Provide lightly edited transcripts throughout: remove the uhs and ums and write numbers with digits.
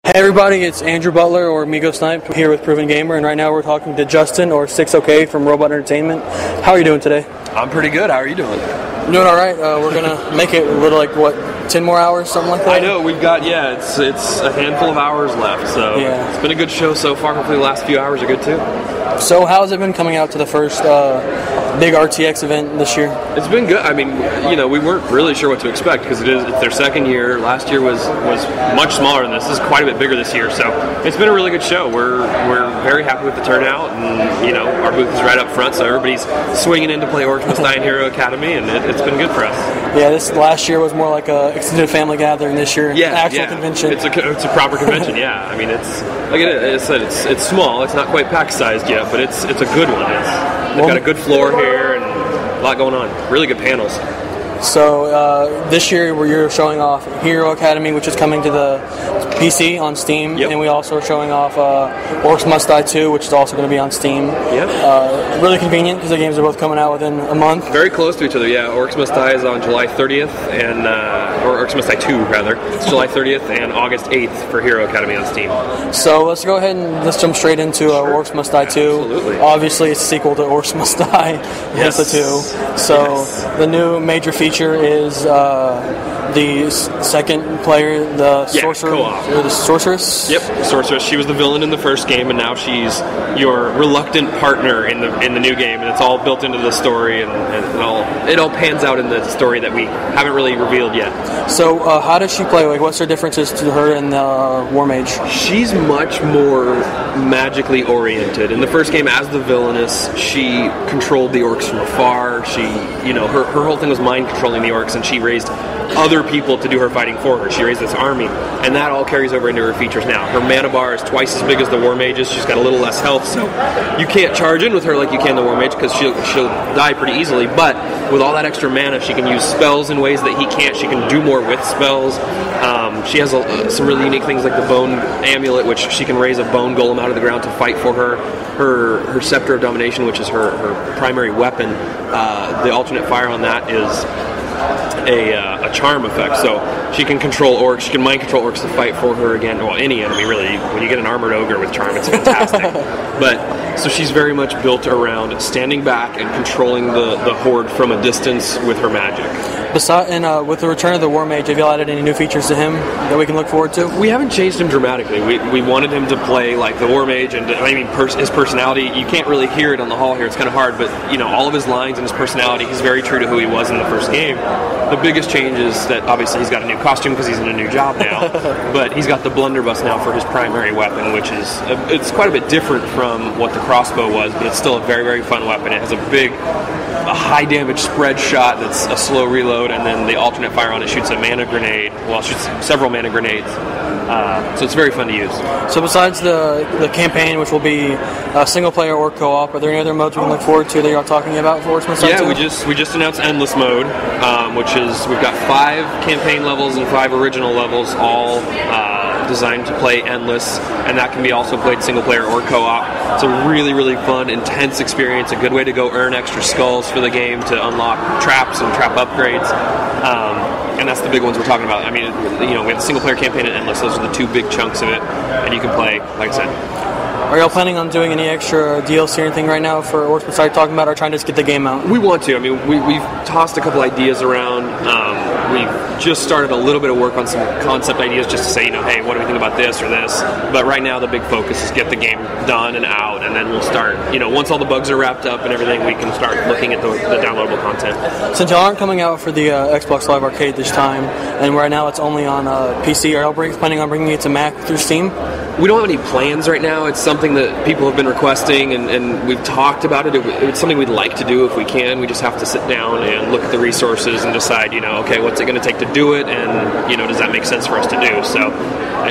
Hey everybody, it's Andrew Butler or AmigoSniped here with Proven Gamer, and right now we're talking to Justin or SixOkay from Robot Entertainment. How are you doing today? I'm pretty good. How are you doing? I'm doing alright. We're going to make it a little like, what, 10 more hours, something like that? I know, we've got, it's a handful of hours left, so It's been a good show so far. Hopefully the last few hours are good too. So how has it been coming out to the first big RTX event this year? It's been good. I mean, we weren't really sure what to expect because it's their second year. Last year was much smaller than this. This is quite a bit bigger this year, so it's been a really good show. We're very happy with the turnout, and our booth is right up front, so everybody's swinging in to play Orcs Must Die in Hero Academy, and it's been good for us. Yeah, this last year was more like a extended family gathering. This year, actual convention. It's a proper convention. Yeah, I mean it's like I said, it's small. It's not quite pack sized yet, but it's a good one. They've got a good floor here and a lot going on. Really good panels. So this year you're showing off Hero Academy, which is coming to the PC on Steam, and we also are showing off Orcs Must Die 2, which is also going to be on Steam. Yep. Really convenient because the games are both coming out within a month. Very close to each other, yeah. Orcs Must Die is on July 30th, or Orcs Must Die 2, rather. It's July 30th and August 8th for Hero Academy on Steam. So let's go ahead and let's jump straight into Orcs Must Die 2. Absolutely. Obviously, it's a sequel to Orcs Must Die. Yes. It's a 2. So the new major feature is the second player, the sorcerer, co-op. or the sorceress. Yep, the sorceress. She was the villain in the first game, and now she's your reluctant partner in the new game, and it's all built into the story, and it all pans out in the story that we haven't really revealed yet. So how does she play? Like, what's her differences to her and the War Mage? She's much more magically oriented. In the first game, as the villainess, she controlled the orcs from afar. She, her whole thing was mind controlling the orcs, and she raised other people to do her fighting for her. She raised this army, and that all carries over into her features now. Her mana bar is twice as big as the War Mage's. She's got a little less health, so you can't charge in with her like you can the War Mage because she'll die pretty easily, but with all that extra mana, she can use spells in ways that he can't. She can do more with spells. She has some really unique things like the Bone Amulet, which she can raise a bone golem out of the ground to fight for her. Her Scepter of Domination, which is her primary weapon, the alternate fire on that is a charm effect, so she can control orcs. She can mind control orcs to fight for her again. Well, any enemy really. When you get an armored ogre with charm, it's fantastic. But so she's very much built around standing back and controlling the horde from a distance with her magic. And with the return of the War Mage, have you added any new features to him that we can look forward to? We haven't changed him dramatically. We wanted him to play like the War Mage, and his personality. You can't really hear it on the hall here. It's kind of hard, but all of his lines and his personality, he's very true to who he was in the first game. The biggest change is that obviously he's got a new costume because he's in a new job now, but he's got the blunderbuss now for his primary weapon, which is it's quite a bit different from what the crossbow was, but it's still a very, very fun weapon. It has a high damage spread shot that's a slow reload, and then the alternate fire on it shoots a mana grenade. Well, it shoots several mana grenades. So it's very fun to use. So besides the campaign, which will be single player or co-op, are there any other modes we can look forward to that you're talking about for Orcs Must Die? Yeah, we just announced Endless Mode, which is we've got 5 campaign levels and 5 original levels, all designed to play endless, and that can be also played single player or co-op. It's a really, really fun, intense experience, a good way to go earn extra skulls for the game to unlock traps and trap upgrades. And that's the big ones we're talking about. I mean, we have the single player campaign and endless. Those are the 2 big chunks of it, and you can play, like I said. Are y'all planning on doing any extra DLC or anything right now for Orcs Must Die talking about, or trying to just get the game out? We want to. I mean, we've tossed a couple ideas around. We've just started a little bit of work on some concept ideas just to say, hey, what do we think about this or this? But right now the big focus is get the game done and out, and then we'll start, once all the bugs are wrapped up and everything, we can start looking at the downloadable content. Since y'all aren't coming out for the Xbox Live Arcade this time, and right now it's only on PC, are y'all planning on bringing it to Mac through Steam? We don't have any plans right now. It's something that people have been requesting, and we've talked about it. It's something we'd like to do if we can. We just have to sit down and look at the resources and decide, okay, what's it going to take to do it, and, does that make sense for us to do? So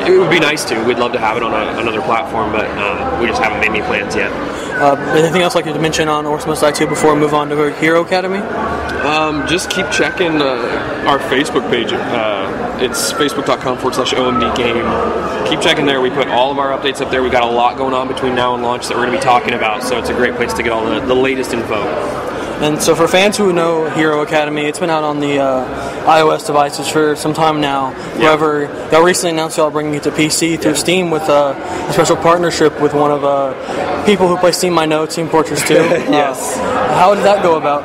it would be nice to. We'd love to have it on another platform, but we just haven't made any plans yet. Anything else like you to mention on Orcs Must Die 2 before we move on to Hero Academy? Just keep checking our Facebook page. It's facebook.com/OMD game. Keep checking there. We put all of our updates up there. We've got a lot going on between now and launch that we're going to be talking about, so it's a great place to get all the latest info. And so for fans who know Hero Academy, it's been out on the iOS devices for some time now. However, y'all recently announced y'all bringing it to PC through Steam with a special partnership with one of people who play Steam I Know, Team Fortress 2. Yes. How did that go about?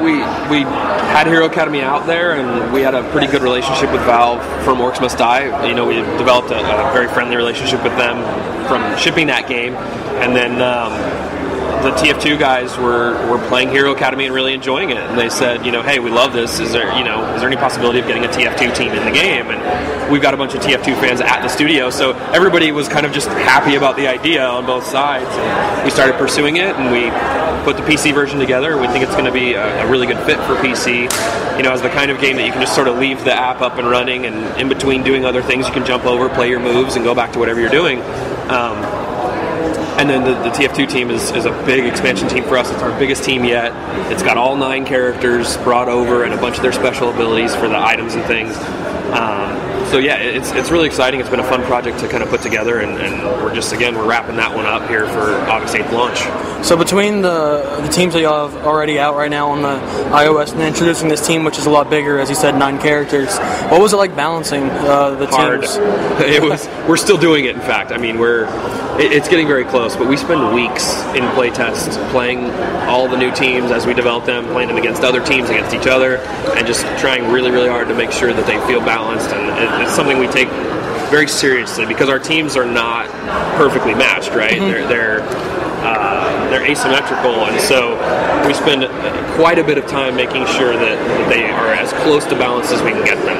We had Hero Academy out there, and we had a pretty good relationship with Valve from Orcs Must Die. We developed a very friendly relationship with them from shipping that game, and then the TF2 guys were playing Hero Academy and really enjoying it, and they said, hey, we love this. Is there any possibility of getting a TF2 team in the game? And we've got a bunch of TF2 fans at the studio, so everybody was kind of just happy about the idea on both sides. And we started pursuing it, and we put the PC version together. We think it's going to be a really good fit for PC. As the kind of game that you can just sort of leave the app up and running, and in between doing other things, you can jump over, play your moves, and go back to whatever you're doing. And then the TF2 team is a big expansion team for us. It's our biggest team yet. It's got all 9 characters brought over and a bunch of their special abilities for the items and things. So yeah, it's really exciting. It's been a fun project to kind of put together, and we're wrapping that one up here for August 8th launch. So between the teams that y'all have already out right now on the iOS and introducing this team, which is a lot bigger, as you said, 9 characters, what was it like balancing the teams? Hard. We're still doing it, in fact. I mean, it's getting very close, but we spend weeks in playtest playing all the new teams as we develop them, playing them against other teams, against each other, and just trying really, really hard to make sure that they feel balanced. And it's something we take very seriously because our teams are not perfectly matched, right? Mm-hmm. They're asymmetrical, and so we spend quite a bit of time making sure that they are as close to balanced as we can get them.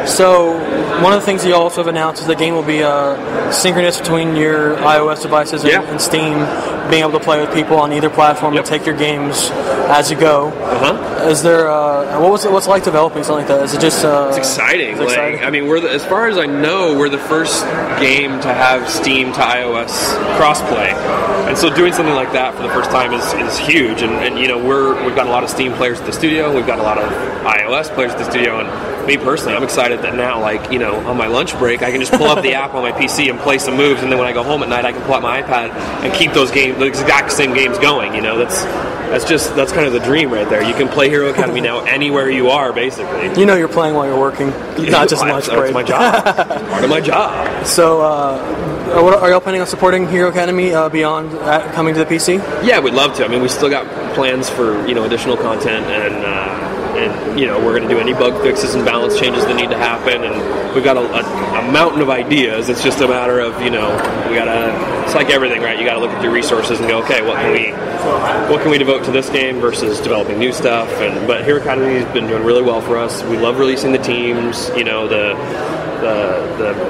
So, one of the things you also have announced is the game will be synchronous between your iOS devices and Steam, being able to play with people on either platform and take your games as you go. Is there what's it like developing something like that? Is it just it's exciting. It's exciting. I mean, as far as I know, we're the first game to have Steam to iOS crossplay, and so doing something like that for the first time is huge. And we've got a lot of Steam players at the studio. We've got a lot of iOS players at the studio, and me personally, I'm excited that now, on my lunch break, I can just pull up the app on my PC and play some moves, and then when I go home at night, I can pull out my iPad and keep those games, the exact same games going. That's kind of the dream right there. You can play Hero Academy now anywhere you are, basically. You're playing while you're working, not just lunch break. That's my job. Part of my job. So, are y'all planning on supporting Hero Academy beyond coming to the PC? Yeah, we'd love to. I mean, we still got plans for additional content, and we're going to do any bug fixes and balance changes that need to happen, and we've got a mountain of ideas. It's just a matter of we gotta. It's like everything, right? You got to look at your resources and go, okay, what can we devote to this game versus developing new stuff? But Hero Academy has been doing really well for us. We love releasing the teams. The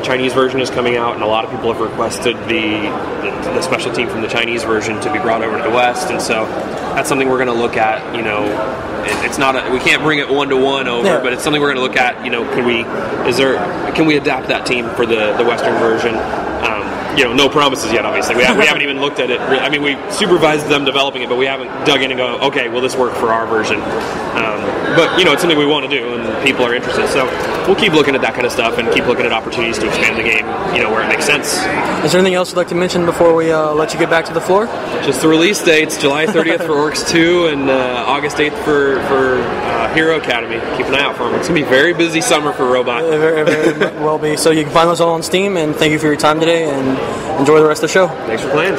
Chinese version is coming out, and a lot of people have requested the special team from the Chinese version to be brought over to the West, and so that's something we're going to look at. It's not we can't bring it 1-to-1 over, but it's something we're going to look at. Can we adapt that team for the Western version? No promises yet, obviously. We haven't even looked at it. I mean, we supervised them developing it, but we haven't dug in and go, okay, will this work for our version? But, it's something we want to do, and people are interested. So we'll keep looking at that kind of stuff and keep looking at opportunities to expand the game, where it makes sense. Is there anything else you'd like to mention before we let you get back to the floor? Just the release dates, July 30th for Orcs 2 and August 8th for Hero Academy. Keep an eye out for them. It's going to be a very busy summer for Robot. It very, very well be. So you can find those all on Steam, and thank you for your time today, and enjoy the rest of the show. Thanks for playing.